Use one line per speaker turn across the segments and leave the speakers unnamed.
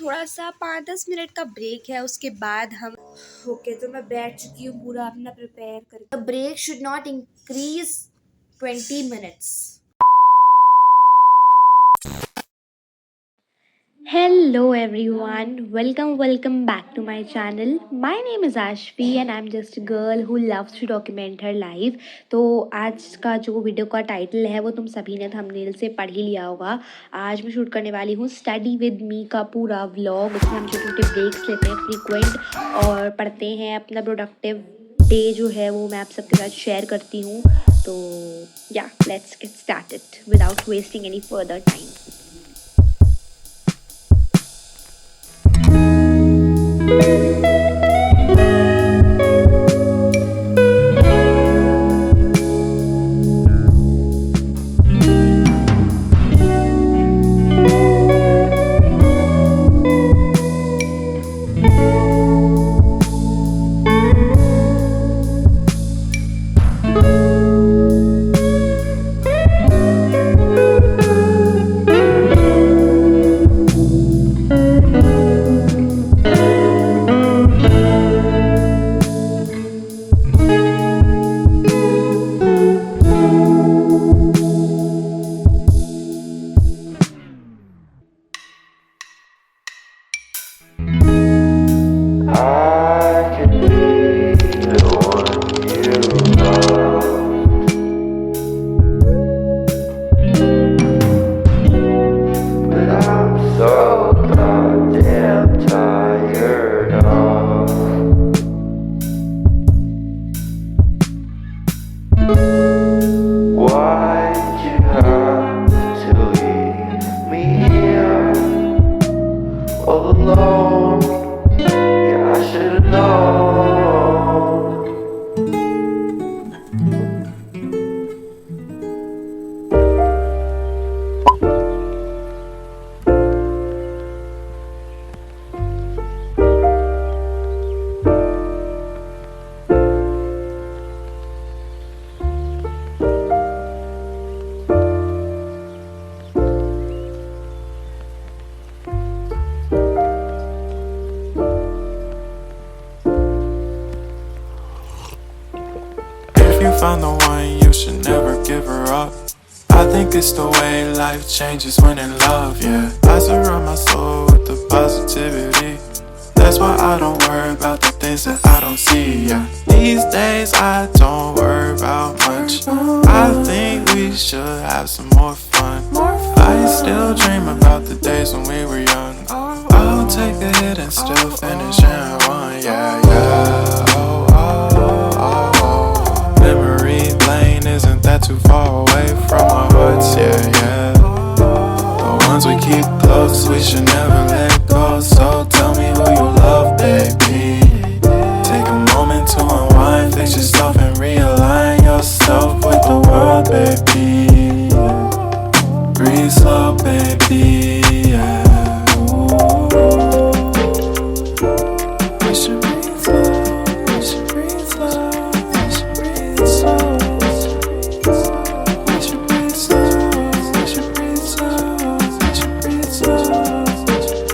थोड़ा सा 5-10 मिनट का ब्रेक है, उसके बाद हम ओके। तो मैं बैठ चुकी हूँ पूरा अपना प्रिपेयर करके। The break should not increase 20 minutes. Hello everyone, welcome back to my channel. My name is Ashvi and I'm just a girl who loves to document her life. तो आज का जो वीडियो का टाइटल है वो तुम सभी ने थंबनेल से पढ़ ही लिया होगा। आज मैं शूट करने वाली हूँ स्टडी विद मी का पूरा व्लॉग। उसमें हम छोटे छोटे ब्रेक्स लेते हैं फ्रीक्वेंट और पढ़ते हैं। अपना प्रोडक्टिव डे जो है वो मैं आप सबके साथ शेयर करती हूँ। तो या let's get started without wasting any further time.
Alone, yeah, I should've known. If you find the one, you should never give her up. I think it's the way life changes when in love, yeah. I surround my soul with the positivity. That's why I don't worry about the things that I don't see, yeah. These days I don't worry about much. I think we should have some more fun. I still dream about the days when we were young. I'll take a hit and still finish in one, yeah, yeah. Oh, oh, oh, oh. Memory lane, isn't that too far away from our hearts, yeah, yeah. The ones we keep close, we should never let go. So tell me who you love, baby. Take a moment to unwind, fix yourself and realign yourself with the world, baby. Breathe slow, baby, yeah. We should breathe slow, we should breathe slow, we should breathe slow. We should breathe slow, we should breathe slow, we should breathe slow.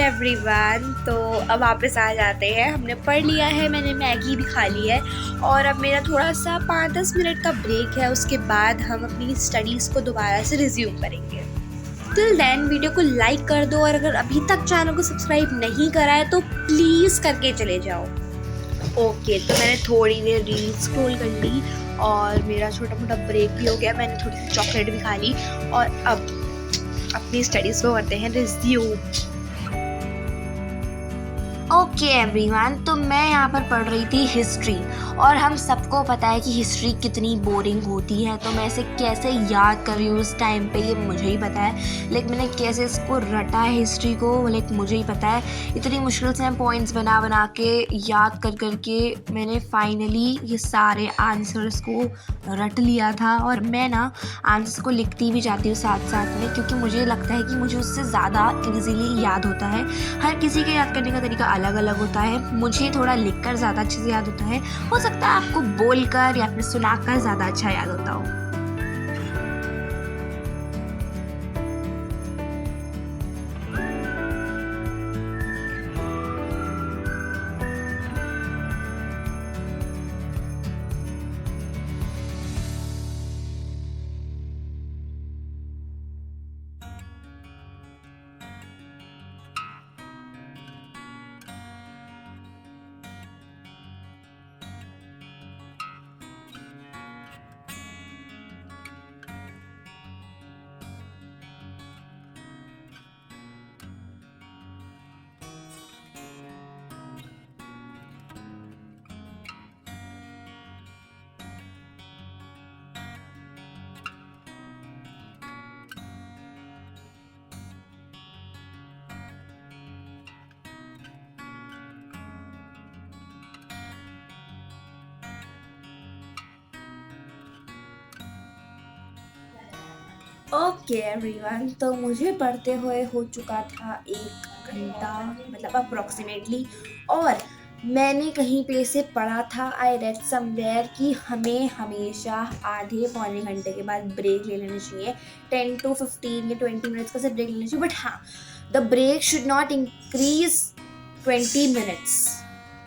Everyone, तो अब वापस आ जाते हैं। हमने पढ़ लिया है, मैंने मैगी भी खा ली है और अब मेरा थोड़ा सा 5-10 मिनट का ब्रेक है। उसके बाद हम अपनी स्टडीज़ को दोबारा से रिज्यूम करेंगे। टिल देन वीडियो को लाइक कर दो और अगर अभी तक चैनल को सब्सक्राइब नहीं करा है तो प्लीज़ करके चले जाओ। ओके, तो मैंने थोड़ी देर रील स्क्रॉल कर ली और मेरा छोटा मोटा ब्रेक भी हो गया। मैंने थोड़ी सी चॉकलेट भी खा ली और अब अपनी स्टडीज़ को करते हैं रिज्यूम। ओके एवरीवन, तो मैं यहाँ पर पढ़ रही थी हिस्ट्री और हम सबको पता है कि हिस्ट्री कितनी बोरिंग होती है, तो मैं इसे कैसे याद कर रही हूँ उस टाइम पे ये मुझे ही पता है। लाइक मैंने कैसे इसको रटा है हिस्ट्री को, लाइक मुझे ही पता है। इतनी मुश्किल से मैं पॉइंट्स बना बना के याद कर कर के मैंने फाइनली ये सारे आंसर्स को रट लिया था। और मैं ना आंसर्स को लिखती भी जाती हूँ साथ साथ में, क्योंकि मुझे लगता है कि मुझे उससे ज़्यादा ईजीली याद होता है। हर किसी के याद करने का तरीका अलग अलग होता है। मुझे थोड़ा लिखकर ज़्यादा अच्छे से याद होता है, हो सकता है आपको बोलकर या फिर सुनाकर ज़्यादा अच्छा याद होता हो। ओके एवरीवन, तो मुझे पढ़ते हुए हो चुका था 1 घंटा, मतलब अप्रॉक्सीमेटली। और मैंने कहीं पे से पढ़ा था, आई रेड समवेयर, कि हमें हमेशा आधे पौने घंटे के बाद ब्रेक ले लेनी चाहिए। 10 to 15 या 20 मिनट्स का से ब्रेक लेना चाहिए, बट हाँ, the break should not increase 20 minutes,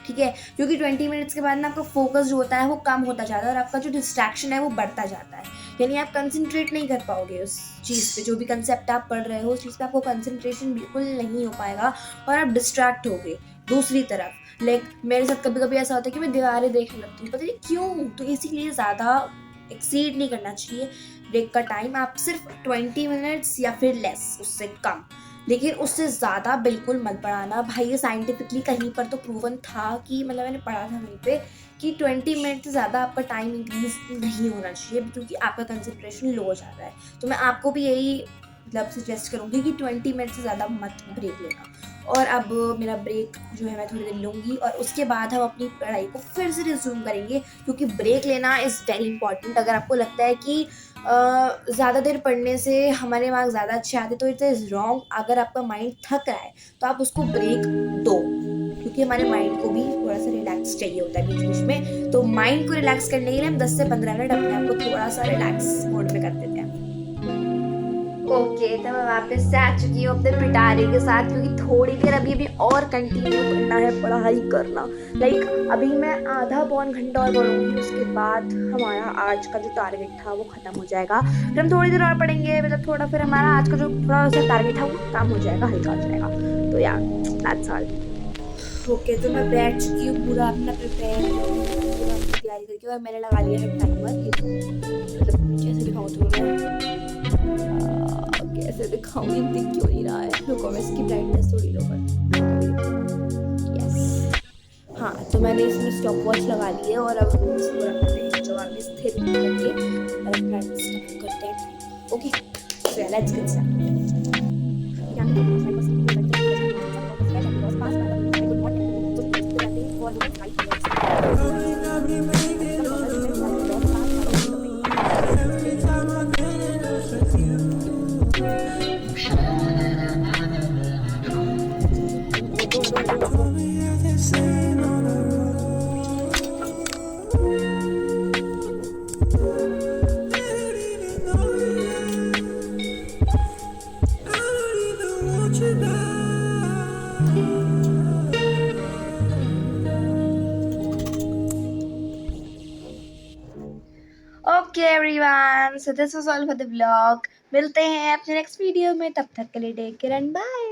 ठीक है? क्योंकि 20 मिनट्स के बाद ना आपका फोकस जो होता है वो कम होता जाता है और आपका जो डिस्ट्रैक्शन है वो बढ़ता जाता है। यानी आप कंसंट्रेट नहीं कर पाओगे उस चीज़ पे, जो भी कंसेप्ट आप पढ़ रहे हो उस चीज़ पे आपको कंसंट्रेशन बिल्कुल नहीं हो पाएगा और आप डिस्ट्रैक्ट होगे दूसरी तरफ। लाइक मेरे साथ कभी कभी ऐसा होता है कि मैं दीवारें देखने लगती हूँ, पता नहीं क्यों। तो इसीलिए ज़्यादा एक्सीड नहीं करना चाहिए ब्रेक का टाइम। आप सिर्फ 20 मिनट्स या फिर लेस, उससे कम, लेकिन उससे ज़्यादा बिल्कुल मत बढ़ाना भाई। ये साइंटिफिकली कहीं पर तो प्रूवन था कि, मतलब मैंने पढ़ा था कहीं पे कि 20 मिनट से ज़्यादा आपका टाइम इंक्रीज नहीं होना चाहिए, क्योंकि आपका कंसंट्रेशन लो हो जाता है। तो मैं आपको भी यही मतलब सजेस्ट करूँगी कि 20 मिनट से ज़्यादा मत ब्रेक लेना। और अब मेरा ब्रेक जो है मैं थोड़ी देर लूँगी और उसके बाद हम अपनी पढ़ाई को फिर से रिज्यूम करेंगे, क्योंकि ब्रेक लेना इज़ वेरी इंपॉर्टेंट। अगर आपको लगता है कि ज़्यादा देर पढ़ने से हमारे मार्क्स ज़्यादा अच्छे आते तो इट इज़ रॉन्ग। अगर आपका माइंड थक रहा है तो आप उसको ब्रेक दो, क्योंकि हमारे माइंड को भी थोड़ा सा रिलैक्स चाहिए होता है बीच बीच में। तो माइंड को रिलैक्स करने के लिए हम 10 से 15 मिनट अपने आप को थोड़ा सा रिलैक्स मोड में कर देते हैं। ओके, तो मैं वापस से आ चुकी हूँ अपने पिटारे के साथ, क्योंकि थोड़ी देर अभी और कंटिन्यू करना है पढ़ाई करना। लाइक अभी मैं आधा पौन घंटा और पढ़ूंगी, उसके बाद हमारा आज का जो टारगेट था वो ख़त्म हो जाएगा। फिर हम थोड़ी देर और पढ़ेंगे, मतलब थोड़ा, फिर हमारा आज का जो थोड़ा सा टारगेट था वो काम हो जाएगा, हल्का हो जाएगा। तो यार दैट्स ऑल। ओके, तो मैं बैठ चुकी हूँ पूरा अपना प्रिपेयर तैयारी करके, और मैंने लगा लिया है टाइमर। मतलब कैसे दिखाऊँ तुम्हें, कैसे दिखाऊंगी, दिख क्यों नहीं रहा है? रुको मैं इसकी ब्राइटनेस थोड़ी लो कर। यस, हाँ, तो मैंने इसमें स्टॉप वॉच लगा ली है और अब इसको रखते हैं जगह में स्थिर करके और अपना स्टॉप करते हैं। Okay, so let's get started. Everyone, so this was all for the vlog. मिलते हैं अपने नेक्स्ट वीडियो में, तब तक के लिए टेक केयर एंड बाय।